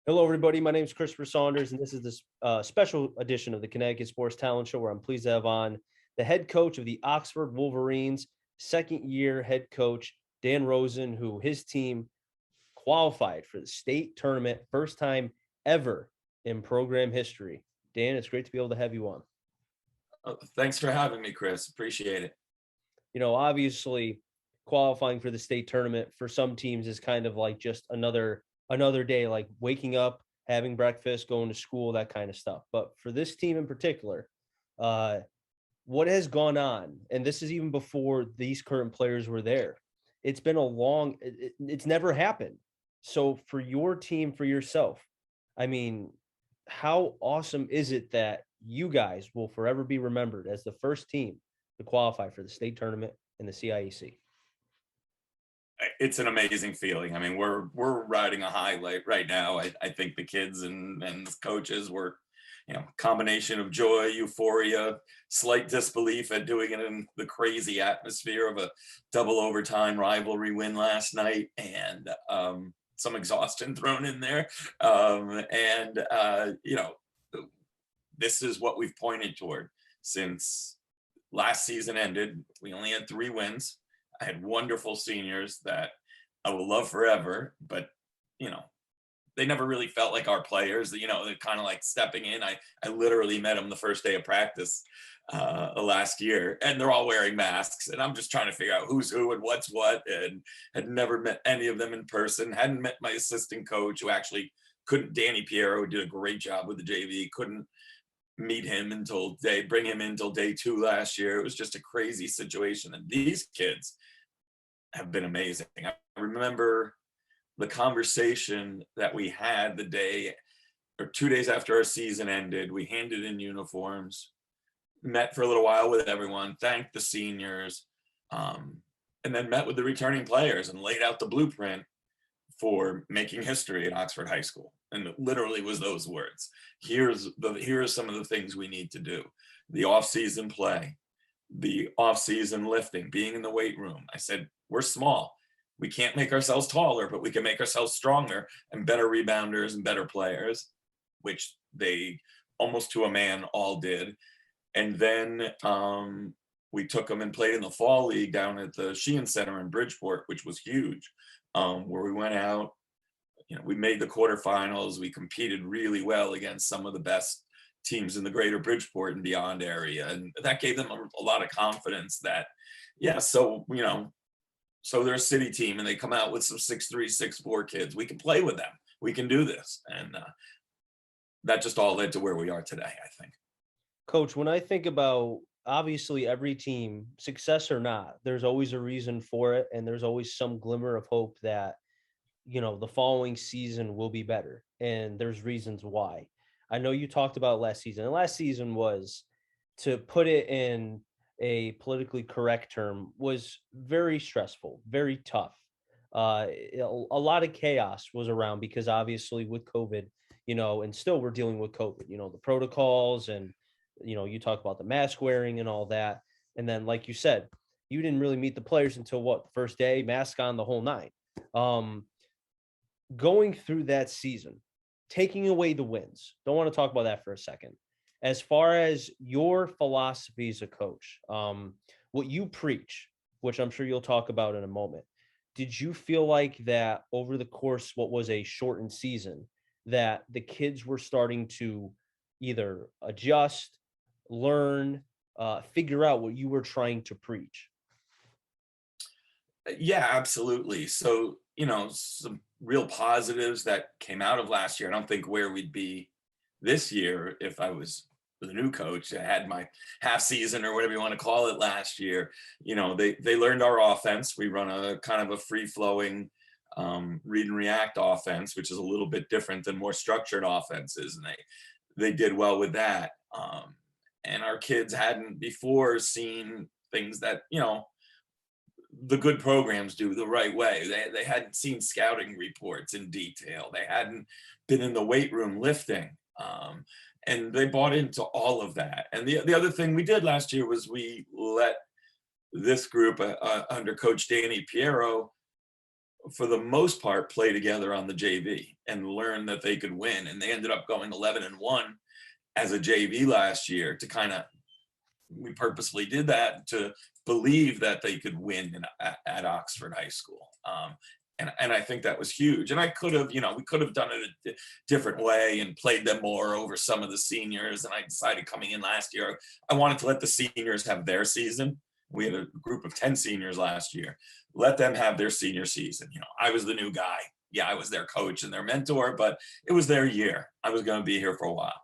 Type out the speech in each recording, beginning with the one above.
Hello, everybody. My name is Christopher Saunders, and this is this special edition of the Connecticut Sports Talent Show, where I'm pleased to have on the head coach of the Oxford Wolverines, second-year head coach, Dan Rosen, who his team qualified for the state tournament, first time ever in program history. Dan, it's great to be able to have you on. Thanks for having me, Chris. Appreciate it. Obviously, qualifying for the state tournament for some teams is kind of like just another day, like waking up, having breakfast, going to school, that kind of stuff. But for this team in particular, uh, what has gone on, and this is even before these current players were there. It's been a it's never happened. So for your team, for yourself, I mean, how awesome is it that you guys will forever be remembered as the first team to qualify for the state tournament in the CIEC? It's an amazing feeling. I mean, we're riding a high right now. I think the kids and the coaches were, combination of joy, euphoria, slight disbelief at doing it in the crazy atmosphere of a double overtime rivalry win last night, and some exhaustion thrown in there. This is what we've pointed toward since last season ended. We only had 3 wins. I had wonderful seniors that I will love forever, but they never really felt like our players. They're kind of like stepping in. I literally met them the first day of practice last year, and they're all wearing masks, and I'm just trying to figure out who's who and what's what, and had never met any of them in person. Hadn't met my assistant coach, who actually couldn't. Danny Piero, who did a great job with the JV, couldn't meet him bring him in until day 2 last year. It was just a crazy situation, and these kids have been amazing. I remember the conversation that we had the day or 2 days after our season ended. We handed in uniforms, met for a little while with everyone, thanked the seniors, and then met with the returning players and laid out the blueprint for making history at Oxford High School. And it literally was those words. Here are some of the things we need to do. The off-season play, the off-season lifting, being in the weight room. I said, we're small. We can't make ourselves taller, but we can make ourselves stronger and better rebounders and better players, which they almost to a man all did. And then we took them and played in the fall league down at the Sheehan Center in Bridgeport, which was huge, where we went out. We made the quarterfinals. We competed really well against some of the best teams in the greater Bridgeport and beyond area. And that gave them a lot of confidence that, so they're a city team and they come out with some 6'3", 6'4" kids. We can play with them. We can do this. And that just all led to where we are today, I think. Coach, when I think about obviously every team, success or not, there's always a reason for it. And there's always some glimmer of hope that, the following season will be better. And there's reasons why. I know you talked about last season, and last season was, to put it in a politically correct term, was very stressful, very tough. A lot of chaos was around because obviously with COVID, and still we're dealing with COVID, the protocols, and, you talk about the mask wearing and all that. And then, like you said, you didn't really meet the players until what, the first day, mask on, the whole nine. Going through that season, taking away the wins, don't want to talk about that for a second. As far as your philosophy as a coach, what you preach, which I'm sure you'll talk about in a moment, did you feel like that over the course, what was a shortened season, that the kids were starting to either adjust, learn, figure out what you were trying to preach? Yeah, absolutely. So, some real positives that came out of last year. I don't think where we'd be this year if I was the new coach. I had my half season or whatever you want to call it last year. They learned our offense. We run a kind of a free flowing read and react offense, which is a little bit different than more structured offenses. And they did well with that. And our kids hadn't before seen things that, the good programs do the right way. They hadn't seen scouting reports in detail. They hadn't been in the weight room lifting. And they bought into all of that. And the other thing we did last year was we let this group under Coach Danny Piero for the most part, play together on the JV and learn that they could win. And they ended up going 11-1 as a JV last year to kind of, we purposefully did that to believe that they could win at Oxford High School. And I think that was huge. And I could have, we could have done it a different way and played them more over some of the seniors. And I decided coming in last year, I wanted to let the seniors have their season. We had a group of 10 seniors last year. Let them have their senior season. I was the new guy. Yeah, I was their coach and their mentor, but it was their year. I was going to be here for a while.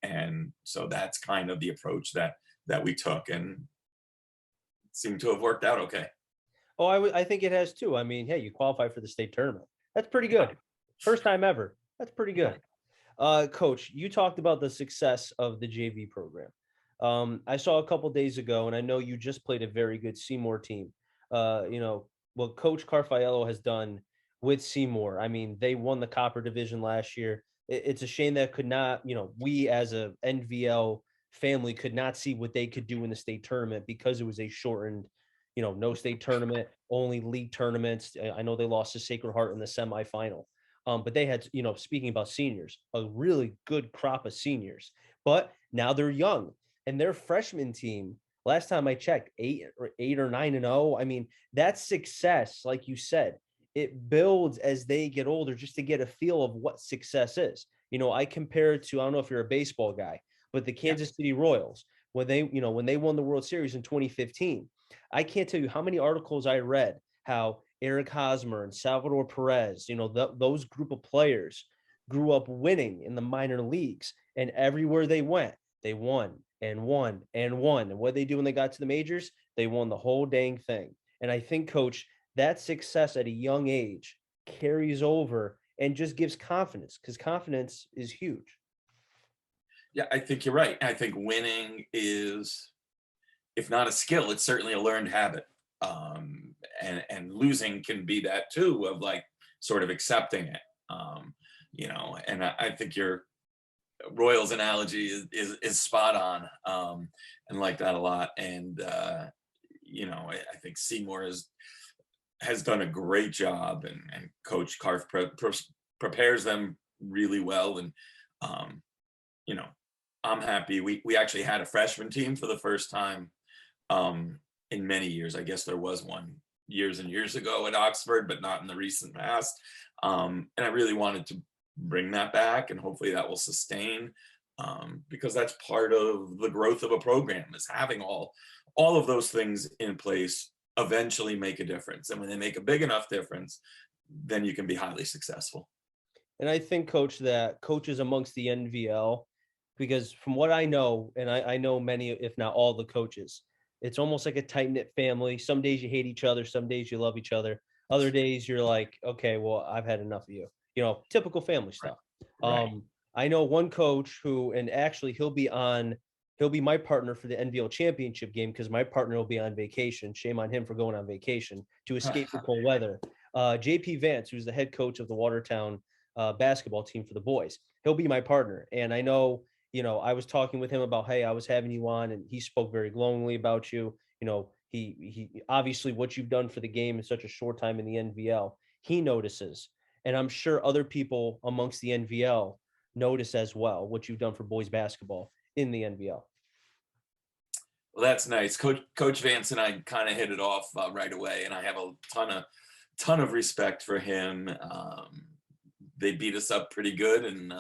And so that's kind of the approach that we took, and it seemed to have worked out okay. Oh, I think it has too. I mean, hey, you qualify for the state tournament. That's pretty good. First time ever. That's pretty good. Coach, you talked about the success of the JV program. I saw a couple days ago, and I know you just played a very good Seymour team. What Coach Carfiello has done with Seymour. I mean, they won the Copper Division last year. It's a shame that could not, we as a NVL family could not see what they could do in the state tournament because it was a shortened, no state tournament, only league tournaments. I know they lost to Sacred Heart in the semifinal. But they had, speaking about seniors, a really good crop of seniors. But now they're young, and their freshman team, last time I checked, 8 or 9-0. I mean, that's success, like you said. It builds as they get older just to get a feel of what success is. I compare it to, I don't know if you're a baseball guy, but the Kansas City Royals, when they won the World Series in 2015, I can't tell you how many articles I read how Eric Hosmer and Salvador Perez, those group of players grew up winning in the minor leagues, and everywhere they went, they won and won and won. And what they do when they got to the majors, they won the whole dang thing. And I think, Coach, that success at a young age carries over and just gives confidence, because confidence is huge. Yeah, I think you're right. I think winning is, if not a skill, it's certainly a learned habit. And losing can be that too, of like sort of accepting it. And I think your Royals analogy is spot on, and like that a lot. And I think Seymour has done a great job, and Coach Carf prepares them really well. And you know, I'm happy. We actually had a freshman team for the first time in many years. I guess there was one years and years ago at Oxford, but not in the recent past. And I really wanted to bring that back, and hopefully that will sustain, because that's part of the growth of a program, is having all of those things in place eventually make a difference. And when they make a big enough difference, then you can be highly successful. And I think, Coach, that coaches amongst the NVL, because from what I know, and I know many, if not all the coaches, it's almost like a tight-knit family. Some days you hate each other, some days you love each other. Other days you're like, okay, well, I've had enough of you. Typical family stuff. Right. I know one coach who, and actually he'll be my partner for the NVL championship game, because my partner will be on vacation. Shame on him for going on vacation to escape the cold weather. JP Vance, who's the head coach of the Watertown basketball team for the boys. He'll be my partner. And I know, I was talking with him about, hey, I was having you on, and he spoke very glowingly about you. He obviously what you've done for the game in such a short time in the NVL, he notices. And I'm sure other people amongst the NVL notice as well what you've done for boys basketball in the NVL. Well, that's nice. Coach Vance and I kind of hit it off right away, and I have a ton of respect for him. They beat us up pretty good, and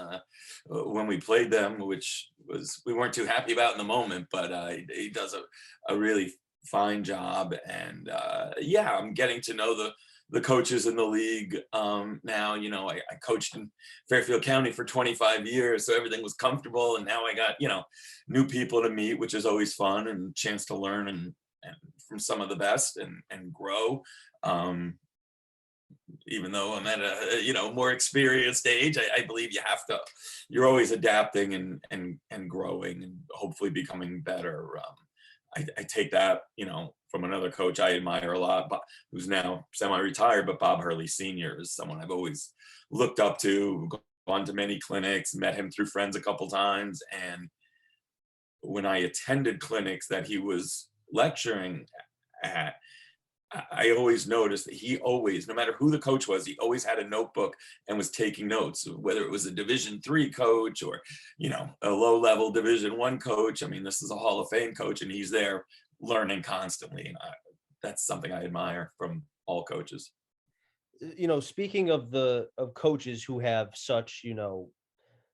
when we played them, which was, we weren't too happy about in the moment, but he does a really fine job. And yeah, I'm getting to know the coaches in the league now. I coached in Fairfield County for 25 years, so everything was comfortable, and now I got new people to meet, which is always fun, and a chance to learn and from some of the best and grow. Even though I'm at a more experienced age, I believe you're always adapting and growing and hopefully becoming better. I take that from another coach I admire a lot, who's now semi-retired, but Bob Hurley Sr. is someone I've always looked up to, gone to many clinics, met him through friends a couple times. And when I attended clinics that he was lecturing at, I always noticed that he always, no matter who the coach was, he always had a notebook and was taking notes, whether it was a Division III coach or, a low-level Division I coach. I mean, this is a Hall of Fame coach, and he's there learning constantly. And that's something I admire from all coaches. Speaking of coaches who have such,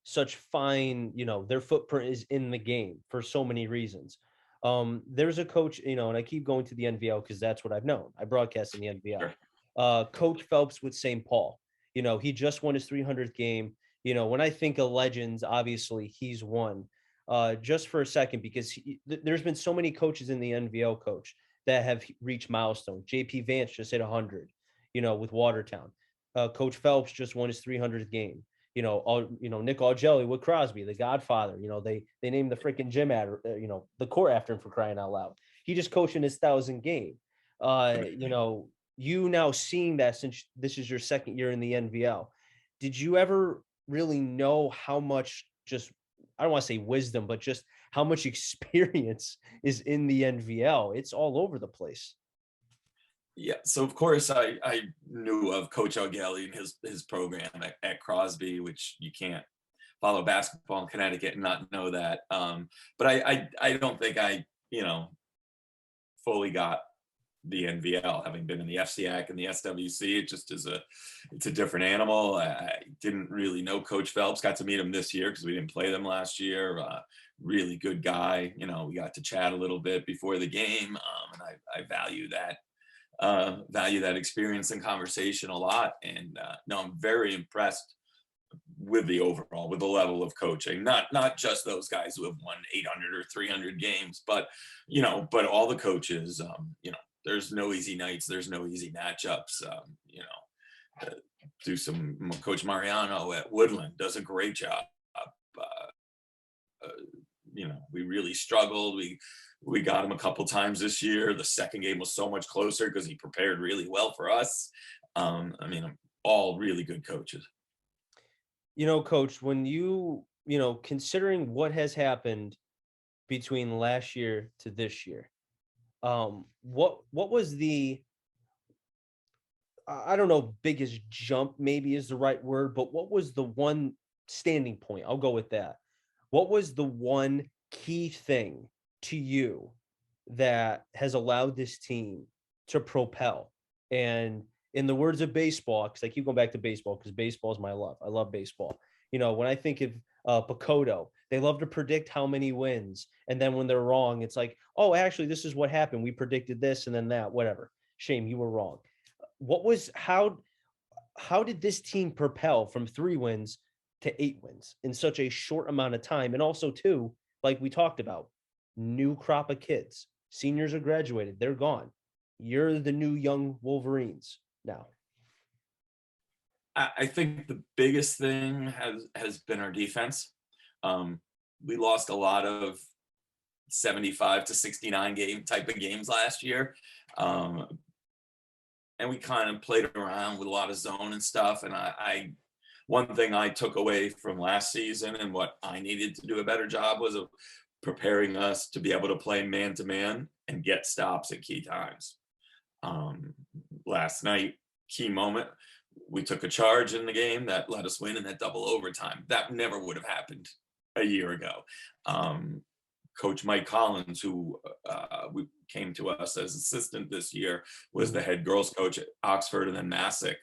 such fine, their footprint is in the game for so many reasons. There's a coach, and I keep going to the NVL because that's what I've known. I broadcast in the NVL. Sure. Coach Phelps with St. Paul, he just won his 300th game. When I think of legends, obviously he's one. Just for a second, because there's been so many coaches in the NVL, coach, that have reached milestone. JP Vance just hit 100, with Watertown. Coach Phelps just won his 300th game. Nick Augelli with Crosby, the Godfather. They named the freaking gym the court after him, for crying out loud. He just coached in his 1,000th game. You now seeing that since this is your second year in the NVL, did you ever really know how much, just, I don't want to say wisdom, but just how much experience is in the NVL? It's all over the place. Yeah, so of course I knew of Coach Augelli and his program at Crosby, which you can't follow basketball in Connecticut and not know that. But I don't think I fully got the NVL, having been in the FCAC and the SWC. It just it's a different animal. I didn't really know Coach Phelps. Got to meet him this year because we didn't play them last year. Really good guy. We got to chat a little bit before the game, and I value that experience and conversation a lot. And no, I'm very impressed with with the level of coaching. Not just those guys who have won 800 or 300 games, but all the coaches. There's no easy nights. There's no easy matchups. Coach Mariano at Woodland does a great job. We really struggled. We got him a couple times this year. The second game was so much closer because he prepared really well for us. All really good coaches. Coach, when considering what has happened between last year to this year, what was the, I don't know, biggest jump maybe is the right word, but what was the one standing point? I'll go with that. What was the one key thing to you that has allowed this team to propel? And in the words of baseball, because I keep going back to baseball because baseball is my love. I love baseball. When I think of Pacoto, they love to predict how many wins. And then when they're wrong, it's like, oh, actually, this is what happened. We predicted this and then that, whatever. Shame, you were wrong. How did this team propel from 3 wins to 8 wins in such a short amount of time? And also, too, like we talked about, new crop of kids. Seniors are graduated. They're gone. You're the new young Wolverines now. I think the biggest thing has been our defense. We lost a lot of 75 to 69 game type of games last year. And we kind of played around with a lot of zone and stuff. And one thing I took away from last season and what I needed to do a better job was of preparing us to be able to play man to man and get stops at key times. Last night, key moment, we took a charge in the game that let us win in that double overtime. That never would have happened a year ago. Coach Mike Collins, who came to us as assistant this year, was the head girls coach at Oxford and then Massac.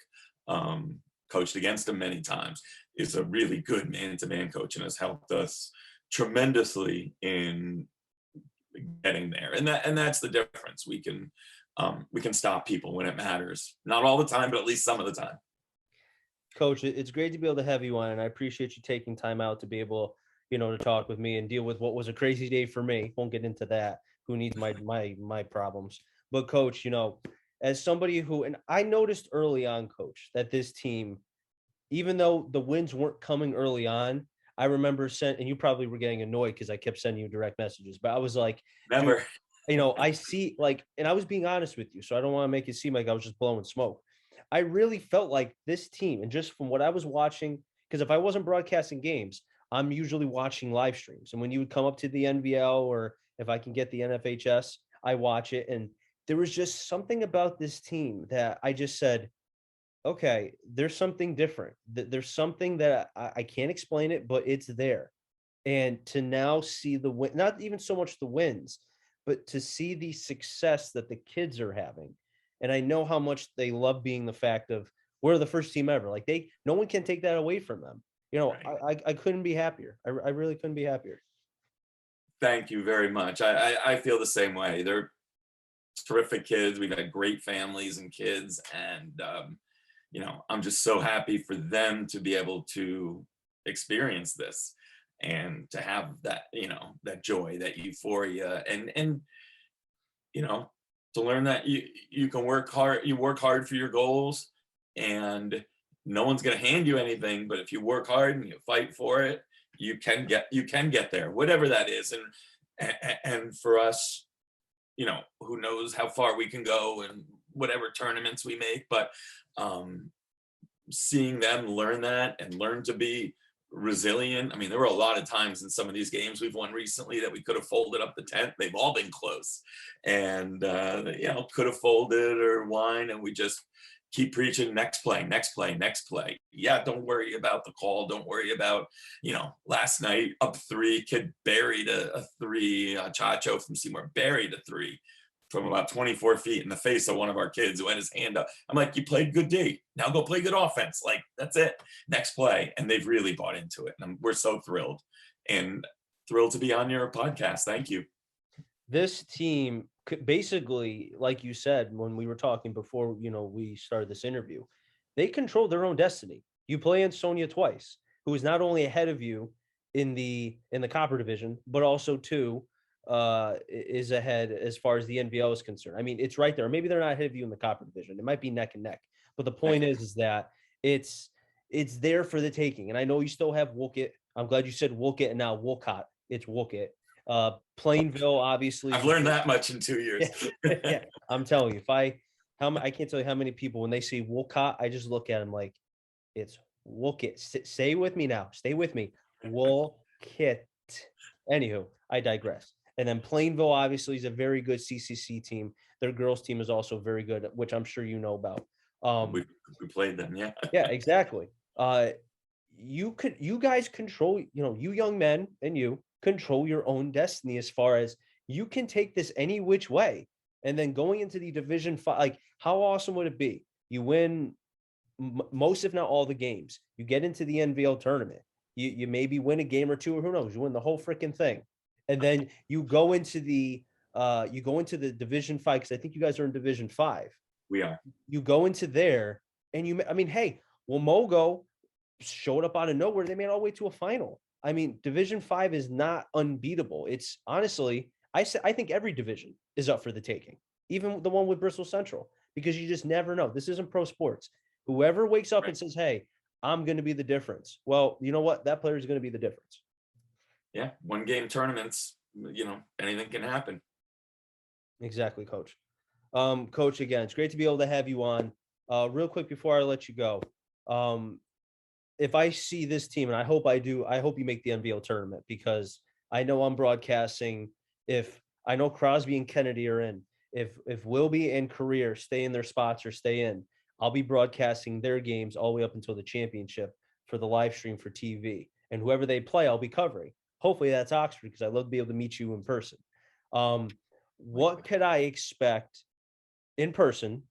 Coached against him many times, is a really good man-to-man coach and has helped us tremendously in getting there. And that's the difference. We can stop people when it matters. Not all the time, but at least some of the time. Coach, it's great to be able to have you on, and I appreciate you taking time out to be able, to talk with me and deal with what was a crazy day for me. Won't get into that. Who needs my problems? But Coach, as somebody who, and I noticed early on, Coach, that this team, even though the wins weren't coming early on, I remember and you probably were getting annoyed because I kept sending you direct messages, but I was like, never. I see, like, and I was being honest with you, so I don't want to make it seem like I was just blowing smoke. I really felt like this team, and just from what I was watching, because if I wasn't broadcasting games, I'm usually watching live streams. And when you would come up to the NVL, or if I can get the NFHS, I watch it. And there was just something about this team that I just said, okay, there's something different. There's something that I can't explain it, but it's there. And to now see the win, not even so much the wins, but to see the success that the kids are having. And I know how much they love being the fact of we're the first team ever. Like no one can take that away from them. You know, Right. I couldn't be happier. I really couldn't be happier. Thank you very much. I feel the same way. They're terrific kids. We've had great families and kids, and I'm just so happy for them to be able to experience this and to have that, that joy, that euphoria, and you know, to learn that you can work hard, you work hard for your goals, and no one's going to hand you anything, but if you work hard and you fight for it, you can get there, whatever that is. And for us, who knows how far we can go and whatever tournaments we make, but um seeing them learn that and learn to be resilient. I mean, there were a lot of times in some of these games we've won recently that we could have folded up the tent. They've all been close, and could have folded or won, and we just keep preaching next play, next play, next play. Yeah, don't worry about the call. Don't worry about, last night up three, kid buried a three, Chacho from Seymour buried a three from about 24 feet in the face of one of our kids who had his hand up. I'm like, you played good D. Now go play good offense. Like, that's it. Next play. And they've really bought into it. And we're so thrilled, and thrilled to be on your podcast. Thank you. This team basically, like you said, when we were talking before, we started this interview, they control their own destiny. You play in Sonia twice, who is not only ahead of you in the copper division, but also is ahead as far as the NVL is concerned. I mean, it's right there. Maybe they're not ahead of you in the copper division. It might be neck and neck. But the point is that it's there for the taking. And I know you still have Wookett. I'm glad you said Wookett and now Wolcott. It's Wookett. Plainville, obviously. I've learned that much in 2 years. Yeah, I'm telling you, I can't tell you how many people when they say Wolcott, I just look at them like it's Wookett. Stay with me now. Stay with me. Wookett. Anywho, I digress. And then Plainville obviously is a very good CCC team. Their girls team is also very good, which I'm sure you know about. We played them, yeah. Yeah, exactly. You guys control, you young men and you control your own destiny as far as you can take this any which way. And then going into the Division 5, like how awesome would it be? You win most, if not all, the games. You get into the NVL tournament. You maybe win a game or two, or who knows? You win the whole freaking thing, and then you go into the Division 5, because I think you guys are in Division 5. We are. You go into there, and hey, Mogo showed up out of nowhere. They made it all the way to a final. I mean, Division 5 is not unbeatable. It's honestly, I think every division is up for the taking, even the one with Bristol Central, because you just never know. This isn't pro sports. Whoever wakes up and says, hey, I'm going to be the difference. Well, you know what? That player is going to be the difference. Yeah. 1-game tournaments, anything can happen. Exactly, Coach. Coach, again, it's great to be able to have you on. Real quick before I let you go, if I see this team, and I hope I do, I hope you make the NVL tournament, because I know I'm broadcasting. If I know Crosby and Kennedy are in, if Wilby and Career stay in their spots or stay in, I'll be broadcasting their games all the way up until the championship for the live stream for TV. And whoever they play, I'll be covering. Hopefully that's Oxford, because I love to be able to meet you in person. What could I expect in person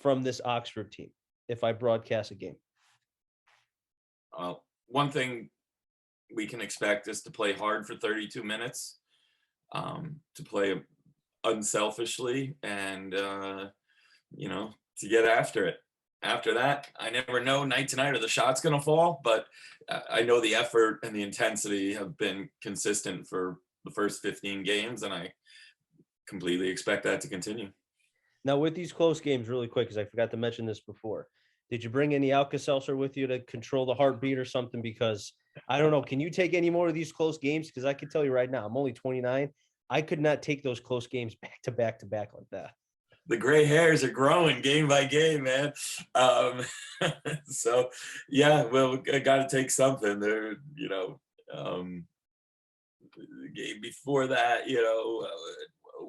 from this Oxford team if I broadcast a game? One thing we can expect is to play hard for 32 minutes, to play unselfishly, and to get after it. After that, I never know night to night are the shots going to fall, but I know the effort and the intensity have been consistent for the first 15 games, and I completely expect that to continue. Now, with these close games, really quick, because I forgot to mention this before, did you bring any Alka-Seltzer with you to control the heartbeat or something? Because I don't know, can you take any more of these close games? Because I can tell you right now, I'm only 29. I could not take those close games back to back to back like that. The gray hairs are growing game by game, man. So yeah, well, I got to take something there. The game before that,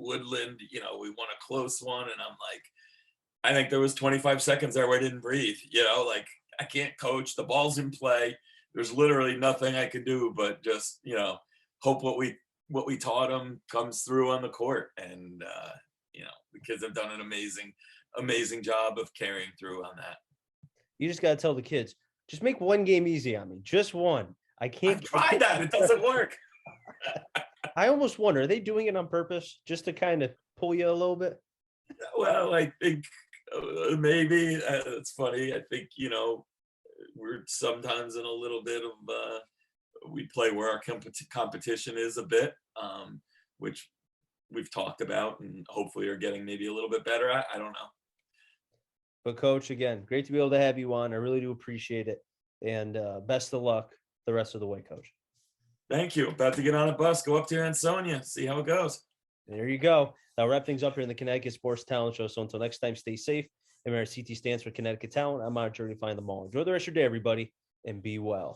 Woodland, we won a close one, and I'm like, I think there was 25 seconds there where I didn't breathe. Like I can't coach. The ball's in play. There's literally nothing I could do but just hope what we taught them comes through on the court. And the kids have done an amazing job of carrying through on that. You just got to tell the kids, just make one game easy on me, just one. I can't try that. It doesn't work. I almost wonder, are they doing it on purpose just to kind of pull you a little bit? Well, I think maybe it's funny. I think we're sometimes in a little bit of we play where our competition is a bit, which we've talked about, and hopefully are getting maybe a little bit better. I don't know. But Coach, again, great to be able to have you on. I really do appreciate it, and best of luck the rest of the way, Coach. Thank you. About to get on a bus, go up to Ansonia, see how it goes. There you go. That'll wrap things up here in the Connecticut Sports Talent Show. So until next time, stay safe. And CT stands for Connecticut Talent. I'm on a journey to find them all. Enjoy the rest of your day, everybody, and be well.